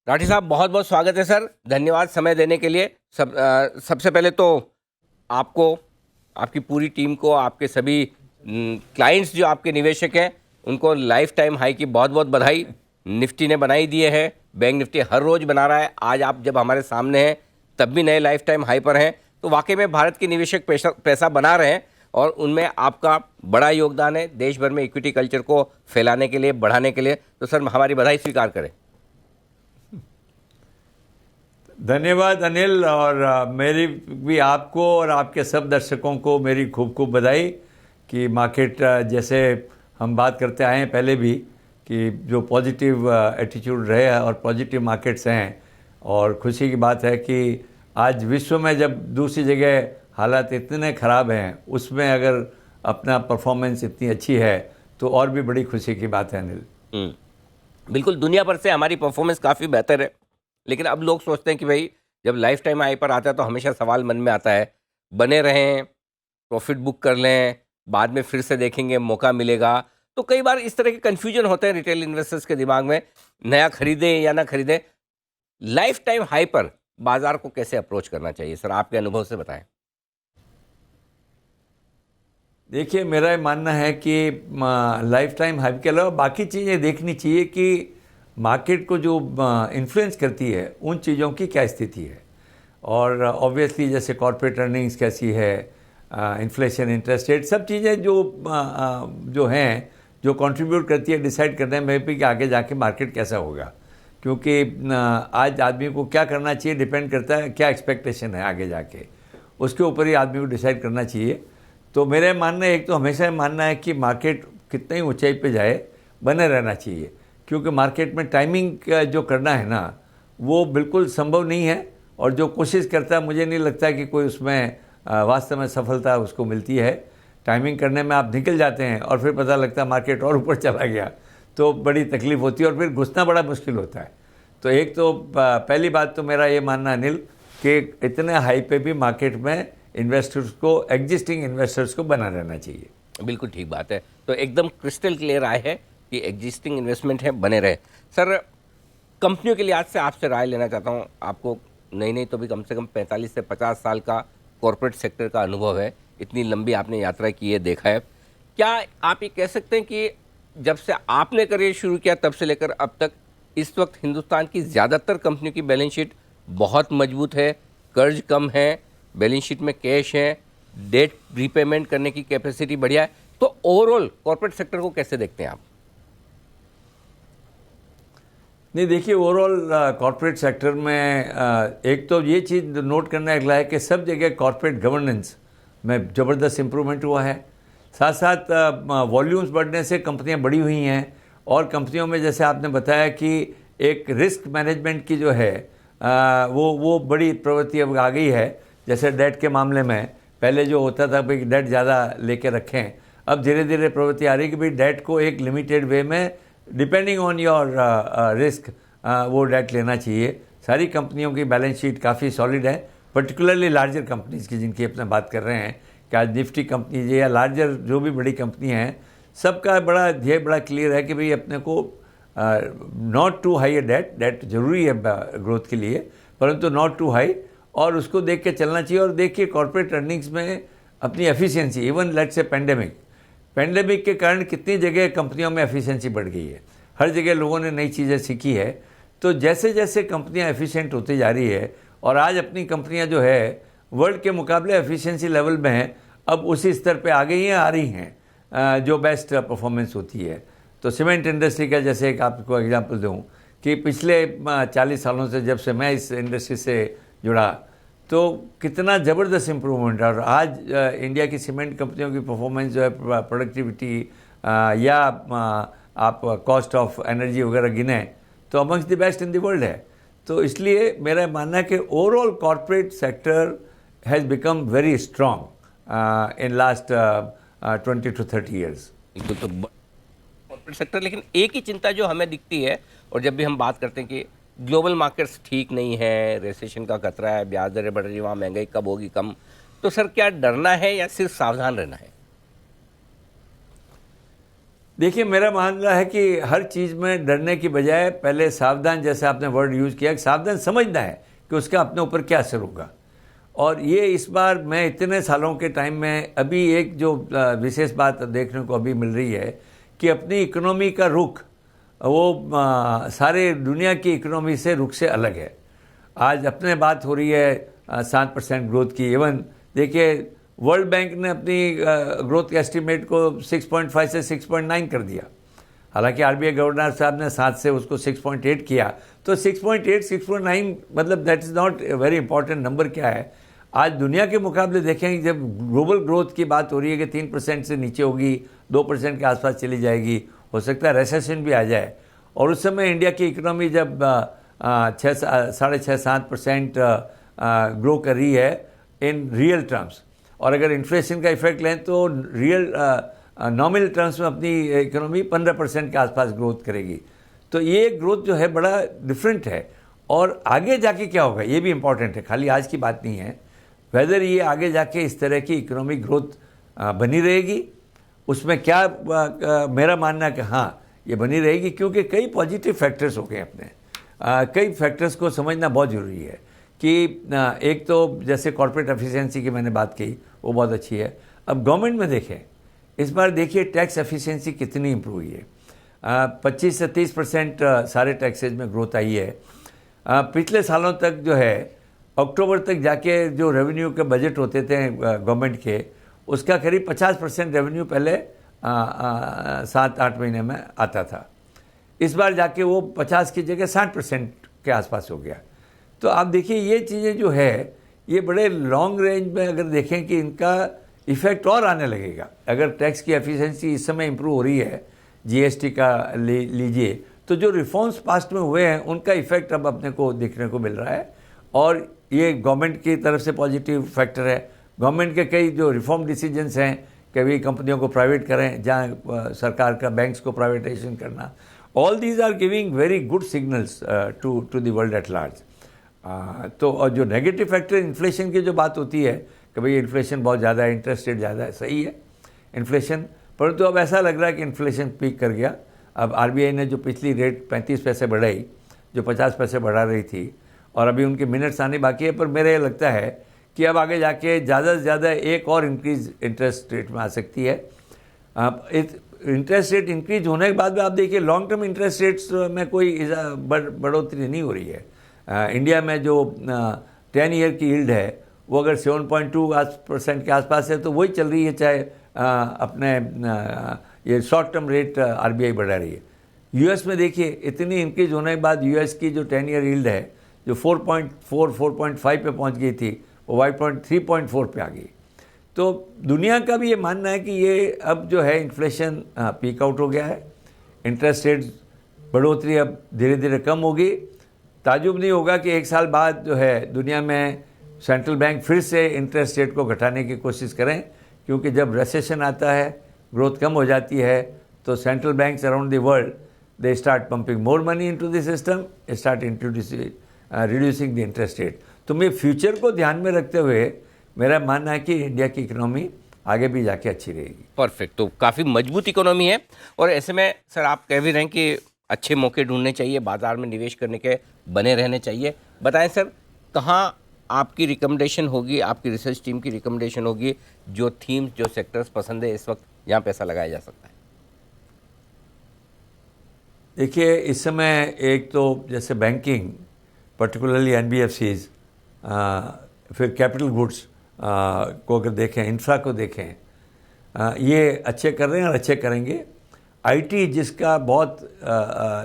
राठी साहब, बहुत बहुत स्वागत है सर। धन्यवाद समय देने के लिए। सबसे पहले तो आपको, आपकी पूरी टीम को, आपके सभी क्लाइंट्स जो आपके निवेशक हैं उनको लाइफ टाइम हाई की बहुत बहुत बधाई। निफ्टी ने बनाई दिए है, बैंक निफ्टी हर रोज बना रहा है। आज आप जब हमारे सामने हैं तब भी नए लाइफ टाइम हाई पर हैं, तो वाकई में भारत के निवेशक पैसा बना रहे हैं और उनमें आपका बड़ा योगदान है देश भर में इक्विटी कल्चर को फैलाने के लिए, बढ़ाने के लिए। तो सर, हमारी बधाई स्वीकार करें। धन्यवाद अनिल, और मेरी भी आपको और आपके सब दर्शकों को मेरी खूब खूब बधाई कि मार्केट जैसे हम बात करते आए हैं पहले भी कि जो पॉजिटिव एटीट्यूड रहे हैं और पॉजिटिव मार्केट्स हैं, और खुशी की बात है कि आज विश्व में जब दूसरी जगह हालात इतने ख़राब हैं उसमें अगर अपना परफॉर्मेंस इतनी अच्छी है तो और भी बड़ी खुशी की बात है अनिल। बिल्कुल, दुनिया भर से हमारी परफॉर्मेंस काफ़ी बेहतर है, लेकिन अब लोग सोचते हैं कि भाई जब लाइफ टाइम हाई पर आता है तो हमेशा सवाल मन में आता है, बने रहें, प्रॉफिट बुक कर लें, बाद में फिर से देखेंगे, मौका मिलेगा। तो कई बार इस तरह के कन्फ्यूजन होते हैं रिटेल इन्वेस्टर्स के दिमाग में, नया खरीदें या ना खरीदें। लाइफ टाइम हाई पर बाजार को कैसे अप्रोच करना चाहिए सर, आपके अनुभव से बताएं। देखिए, मेरा ये मानना है कि लाइफ टाइम हाई के अलावा बाकी चीज़ें देखनी चाहिए कि मार्केट को जो इन्फ्लुएंस करती है उन चीज़ों की क्या स्थिति है, और ऑब्वियसली जैसे कॉर्पोरेट अर्निंग्स कैसी है, इन्फ्लेशन, इंटरेस्ट रेट, सब चीज़ें जो हैं जो कंट्रीब्यूट करती है डिसाइड करने में भी कि आगे जाके मार्केट कैसा होगा। क्योंकि आज आदमी को क्या करना चाहिए डिपेंड करता है क्या एक्सपेक्टेशन है आगे जाके, उसके ऊपर ही आदमी को डिसाइड करना चाहिए। तो मेरा मानना है, एक तो हमेशा मानना है कि मार्केट कितनी ही ऊंचाई पे जाए बने रहना चाहिए, क्योंकि मार्केट में टाइमिंग जो करना है ना वो बिल्कुल संभव नहीं है, और जो कोशिश करता है मुझे नहीं लगता कि कोई उसमें वास्तव में सफलता उसको मिलती है। टाइमिंग करने में आप निकल जाते हैं और फिर पता लगता है मार्केट और ऊपर चला गया तो बड़ी तकलीफ होती है और फिर घुसना बड़ा मुश्किल होता है। तो एक तो पहली बात तो मेरा ये मानना अनिल कि इतने हाई पे भी मार्केट में इन्वेस्टर्स को, एग्जिस्टिंग इन्वेस्टर्स को बना रहना चाहिए। बिल्कुल ठीक बात है। तो एकदम क्रिस्टल क्लियर राय है कि एग्जिस्टिंग इन्वेस्टमेंट है, बने रहे। सर, कंपनियों के लिहाज से आपसे राय लेना चाहता हूँ। आपको नहीं तो भी कम से कम 45 से 50 साल का कॉरपोरेट सेक्टर का अनुभव है, इतनी लंबी आपने यात्रा की है, देखा है। क्या आप ये कह सकते हैं कि जब से आपने करियर शुरू किया तब से लेकर अब तक इस वक्त हिंदुस्तान की ज़्यादातर कंपनियों की बैलेंस शीट बहुत मजबूत है, कर्ज कम है, बैलेंस शीट में कैश है, डेट रीपेमेंट करने की कैपेसिटी बढ़िया है। तो ओवरऑल कॉर्पोरेट सेक्टर को कैसे देखते हैं आप? नहीं, देखिए, ओवरऑल कॉर्पोरेट सेक्टर में एक तो ये चीज़ नोट करना अगला है कि सब जगह कॉर्पोरेट गवर्नेंस में ज़बरदस्त इम्प्रूवमेंट हुआ है। साथ साथ वॉल्यूम्स बढ़ने से कंपनियां बड़ी हुई हैं, और कंपनियों में जैसे आपने बताया कि एक रिस्क मैनेजमेंट की जो है वो बड़ी प्रवृत्ति अब आ गई है। जैसे डेट के मामले में पहले जो होता था भाई डेट ज़्यादा लेके रखें, अब धीरे धीरे प्रवृत्ति आ रही है कि भाई डेट को एक लिमिटेड वे में डिपेंडिंग ऑन योर रिस्क वो डेट लेना चाहिए। सारी कंपनियों की बैलेंस शीट काफ़ी सॉलिड है, पर्टिकुलरली लार्जर कंपनीज़ की जिनकी अपने बात कर रहे हैं कि आज निफ्टी कंपनी या लार्जर जो भी बड़ी कंपनी हैं, सबका बड़ा ध्येय बड़ा क्लियर है कि भाई अपने को नॉट टू हाई डेट जरूरी है ग्रोथ के लिए, परंतु नॉट टू हाई, और उसको देख के चलना चाहिए। और देखिए कॉर्पोरेट अर्निंग्स में अपनी efficiency, even let's say pandemic के कारण कितनी जगह कंपनियों में एफिशिएंसी बढ़ गई है, हर जगह लोगों ने नई चीज़ें सीखी है। तो जैसे जैसे कंपनियां एफिशिएंट होती जा रही है, और आज अपनी कंपनियां जो है वर्ल्ड के मुकाबले एफिशिएंसी लेवल में हैं, अब उसी स्तर पे आ गई हैं, आ रही हैं जो बेस्ट परफॉर्मेंस होती है। तो सीमेंट इंडस्ट्री का जैसे एक आपको एग्जांपल दूं कि पिछले 40 सालों से जब से मैं इस इंडस्ट्री से जुड़ा तो कितना ज़बरदस्त इम्प्रूवमेंट है। और आज इंडिया की सीमेंट कंपनियों की परफॉर्मेंस जो है, प्रोडक्टिविटी या आप कॉस्ट ऑफ एनर्जी वगैरह गिने तो amongst the best in the world है। तो इसलिए मेरा मानना है कि overall corporate sector has become very strong in last 20 to 30 years. बिल्कुल। तो कॉर्पोरेट सेक्टर, लेकिन एक ही चिंता जो हमें दिखती है, और जब भी हम बात करते हैं कि ग्लोबल मार्केट्स ठीक नहीं है, रेसेशन का खतरा है, ब्याज दरें बढ़ रही, वहाँ महंगाई कब होगी कम, तो सर क्या डरना है या सिर्फ सावधान रहना है? देखिए, मेरा मानना है कि हर चीज़ में डरने की बजाय पहले सावधान, जैसे आपने वर्ड यूज़ किया, सावधान समझना है कि उसका अपने ऊपर क्या असर होगा। और ये इस बार मैं इतने सालों के टाइम में अभी एक जो विशेष बात देखने को अभी मिल रही है कि अपनी इकोनॉमी का रुख वो सारे दुनिया की इकोनॉमी से रुख से अलग है। आज अपने बात हो रही है 7% ग्रोथ की। इवन देखिए, वर्ल्ड बैंक ने अपनी ग्रोथ के एस्टीमेट को 6.5 से 6.9 कर दिया। हालांकि आरबीआई गवर्नर साहब ने 7 से उसको 6.8 किया। तो 6.8 6.9 मतलब that is not very important number. क्या है, आज दुनिया के मुकाबले देखें, जब ग्लोबल ग्रोथ की बात हो रही है कि 3% से नीचे होगी, 2% के आसपास चली जाएगी, हो सकता है रेसेशन भी आ जाए। और उस समय इंडिया की इकोनॉमी जब 6.5-7% ग्रो कर रही है इन रियल टर्म्स, और अगर इन्फ्लेशन का इफेक्ट लें तो रियल नॉमिनल टर्म्स में अपनी इकोनॉमी 15% के आसपास ग्रोथ करेगी। तो ये ग्रोथ जो है बड़ा डिफरेंट है। और आगे जाके क्या होगा ये भी इम्पॉर्टेंट है, खाली आज की बात नहीं है। वेदर ये आगे जाके इस तरह की इकोनॉमिक ग्रोथ बनी रहेगी, उसमें क्या मेरा मानना है कि हाँ ये बनी रहेगी, क्योंकि कई पॉजिटिव फैक्टर्स हो गए अपने। कई फैक्टर्स को समझना बहुत ज़रूरी है कि एक तो जैसे कॉर्पोरेट एफिशिएंसी की मैंने बात की, वो बहुत अच्छी है। अब गवर्नमेंट में देखें, इस बार देखिए टैक्स एफिशिएंसी कितनी इम्प्रूव हुई है। 25 से 30% सारे टैक्सेज में ग्रोथ आई है। पिछले सालों तक जो है अक्टूबर तक जाके जो रेवेन्यू के बजट होते थे गवर्नमेंट के, उसका करीब 50% रेवेन्यू पहले 7-8 महीने में आता था। इस बार जाके वो 50 की जगह 60% के आसपास हो गया। तो आप देखिए ये चीज़ें जो है ये बड़े लॉन्ग रेंज में अगर देखें कि इनका इफ़ेक्ट और आने लगेगा। अगर टैक्स की एफिशिएंसी इस समय इम्प्रूव हो रही है, जीएसटी का लीजिए, तो जो रिफॉर्म्स पास्ट में हुए हैं उनका इफ़ेक्ट अब अपने को देखने को मिल रहा है। और ये गवर्नमेंट की तरफ से पॉजिटिव फैक्टर है। गवर्नमेंट के कई जो रिफॉर्म डिसीजंस हैं, कभी कंपनियों को प्राइवेट करें, जहाँ सरकार का बैंक्स को प्राइवेटाइजेशन करना, all these are giving very good signals to the world at large. तो और जो नेगेटिव फैक्टर इन्फ्लेशन की जो बात होती है कि भाई इन्फ्लेशन बहुत ज़्यादा है, इंटरेस्ट रेट ज़्यादा है, सही है इन्फ्लेशन, परंतु अब ऐसा लग रहा है कि इन्फ्लेशन पीक कर गया। अब आरबीआई ने जो पिछली रेट 35 पैसे बढ़ाई, जो 50 पैसे बढ़ा रही थी, और अभी उनके मिनट्स आने बाकी है, पर मेरे लगता है कि अब आगे जाके ज़्यादा से ज़्यादा एक और इंक्रीज इंटरेस्ट रेट में आ सकती है। इंटरेस्ट रेट इंक्रीज होने के बाद में आप देखिए लॉन्ग टर्म इंटरेस्ट रेट्स में कोई बढ़ोतरी नहीं हो रही है। इंडिया में जो 10 ईयर की यील्ड है वो अगर 7.2% के आसपास है तो वही चल रही है, चाहे अपने ये शॉर्ट टर्म रेट आरबीआई बढ़ा रही है। यूएस में देखिए इतनी इंक्रीज होने के बाद यूएस की जो 10 ईयर यील्ड है जो 4.5 पे पहुंच गई थी, वो 3.4 पे आ गई। तो दुनिया का भी ये मानना है कि ये अब जो है इन्फ्लेशन पीक आउट हो गया है, इंटरेस्ट रेट बढ़ोतरी अब धीरे धीरे कम होगी। ताजुब नहीं होगा कि एक साल बाद जो है दुनिया में सेंट्रल बैंक फिर से इंटरेस्ट रेट को घटाने की कोशिश करें, क्योंकि जब रिसेशन आता है, ग्रोथ कम हो जाती है, तो central banks around the world they start pumping more money into the system, start reducing the interest rate. तो मैं फ्यूचर को ध्यान में रखते हुए मेरा मानना है कि इंडिया की इकोनॉमी आगे भी जाके अच्छी रहेगी। परफेक्ट, तो काफ़ी मजबूत इकोनॉमी है। और ऐसे में सर आप कह भी रहे हैं कि अच्छे मौके ढूंढने चाहिए, बाजार में निवेश करने के बने रहने चाहिए। बताएं सर, कहाँ आपकी रिकमेंडेशन होगी, आपकी रिसर्च टीम की रिकमेंडेशन होगी, जो थीम्स, जो सेक्टर्स पसंद है इस वक्त यहाँ पैसा लगाया जा सकता है? देखिए इस समय एक तो जैसे बैंकिंग, पर्टिकुलरली एनबीएफसीज, फिर कैपिटल गुड्स को अगर देखें, इंफ्रा को देखें, ये अच्छे कर रहे हैं और अच्छे करेंगे। आईटी जिसका बहुत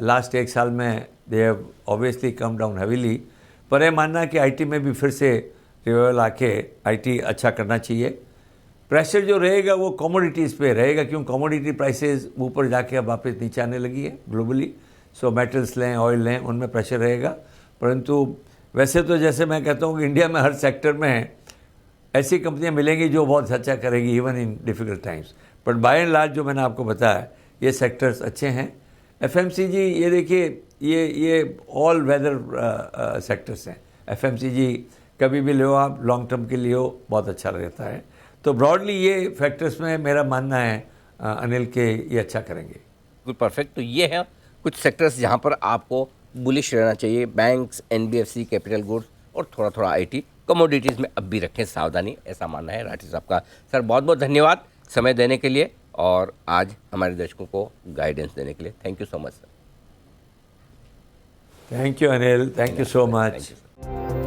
लास्ट एक साल में they have obviously come down heavily, पर यह मानना है कि आईटी में भी फिर से रिवाइवल आके आईटी अच्छा करना चाहिए। प्रेशर जो रहेगा वो कमोडिटीज़ पे रहेगा, क्योंकि कमोडिटी प्राइसेस ऊपर जाके अब वापस नीचे आने लगी है ग्लोबली। सो मेटल्स लें, ऑयल लें, उनमें प्रेशर रहेगा। परंतु वैसे तो जैसे मैं कहता हूँ कि इंडिया में हर सेक्टर में ऐसी कंपनियां मिलेंगी जो बहुत अच्छा करेगी even in difficult times. But by and large जो मैंने आपको बताया ये सेक्टर्स अच्छे हैं। एफएमसीजी ये देखिए ये ऑल वेदर सेक्टर्स हैं। एफएमसीजी कभी भी लो आप, लॉन्ग टर्म के लिए हो, बहुत अच्छा रहता है। तो ब्रॉडली ये फैक्टर्स में मेरा मानना है अनिल के ये अच्छा करेंगे। बिल्कुल परफेक्ट। तो ये है कुछ सेक्टर्स जहाँ पर आपको बुलिश रहना चाहिए, बैंक्स, एनबीएफसी, कैपिटल गुड्स और थोड़ा थोड़ा आईटी, कमोडिटीज़ में अब भी रखें सावधानी, ऐसा मानना है राठी साहब का। सर बहुत बहुत धन्यवाद समय देने के लिए और आज हमारे दर्शकों को गाइडेंस देने के लिए। Thank you so much sir. Thank you Anil, thank you so thank much. You sir.